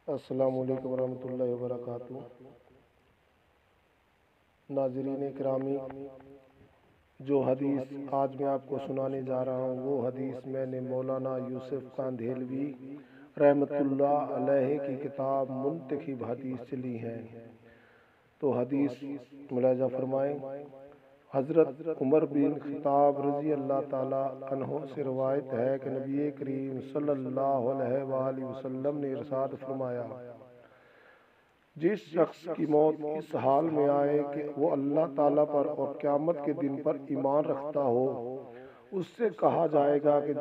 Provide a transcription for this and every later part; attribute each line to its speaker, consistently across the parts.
Speaker 1: السلام علیکم ورحمۃ اللہ وبرکاتہ۔ ناظرین اکرامی، جو حدیث آج میں آپ کو سنانے جا رہا ہوں وہ حدیث میں نے مولانا یوسف کاندھیلوی رحمۃ اللہ علیہ کی کتاب منتخب حدیث سے لی ہے۔ تو حدیث ملاحظہ فرمائیں۔ حضرت عمر بن خطاب رضی اللہ تعالی عنہ سے روایت ہے کہ نبی کریم صلی اللہ علیہ وآلہ وسلم نے ارشاد فرمایا، جس شخص کی موت اس حال میں آئے کہ وہ اللہ تعالیٰ پر اور قیامت کے دن پر ایمان رکھتا ہو، اس سے کہا جائے گا کہ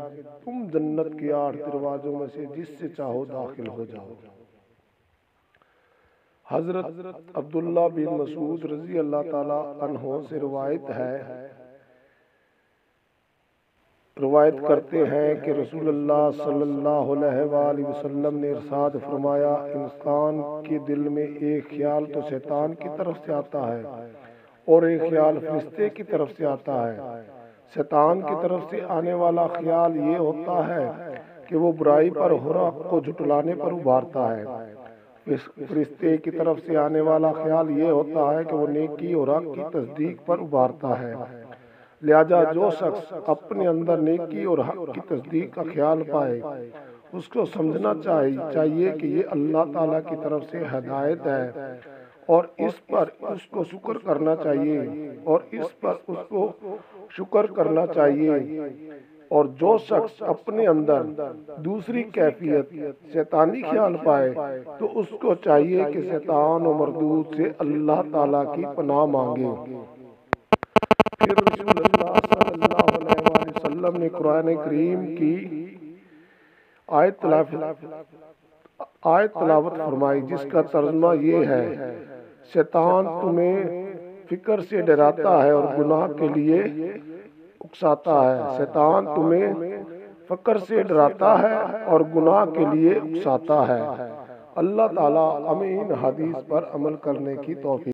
Speaker 1: تم جنت کے 8 دروازوں میں سے جس سے چاہو داخل ہو جاؤ۔ حضرت عبداللہ بن مسعود رضی اللہ تعالی عنہ سے روایت کرتے ہیں کہ رسول اللہ صلی اللہ علیہ وآلہ وسلم نے ارشاد فرمایا، انسان کے دل میں ایک خیال تو شیطان کی طرف سے آتا ہے اور ایک خیال فرشتے کی طرف سے آتا ہے۔ شیطان کی طرف سے آنے والا خیال یہ ہوتا ہے کہ وہ برائی پر اور حق کو جھٹلانے پر ابھارتا ہے۔ فرشتے کی طرف سے آنے والا خیال یہ ہوتا ہے کہ وہ نیکی اور حق کی تصدیق پر ابھارتا ہے۔ لہذا جو شخص اپنے اندر نیکی اور حق کی تصدیق کا خیال پائے، اس کو سمجھنا چاہیے کہ یہ اللہ تعالیٰ کی طرف سے ہدایت ہے اور اس پر اس کو شکر کرنا چاہیے اور جو شخص اپنے اندر دوسری کیفیت شیطانی خیال پائے تو اس کو چاہیے کہ شیطان و مردود سے اللہ تعالیٰ کی پناہ مانگے۔ پھر رسول اللہ صلی اللہ علیہ وآلہ وسلم نے قرآن کریم کی آیت تلاوت فرمائی جس کا ترجمہ یہ ہے، شیطان تمہیں فکر سے ڈراتا ہے اور گناہ کے لیے اکساتا ہے۔ شیطان تمہیں فکر سے ڈراتا ہے اور گناہ کے لیے اکساتا ہے۔ اللہ تعالیٰ ہمیں ان حدیث پر عمل کرنے کی توفیق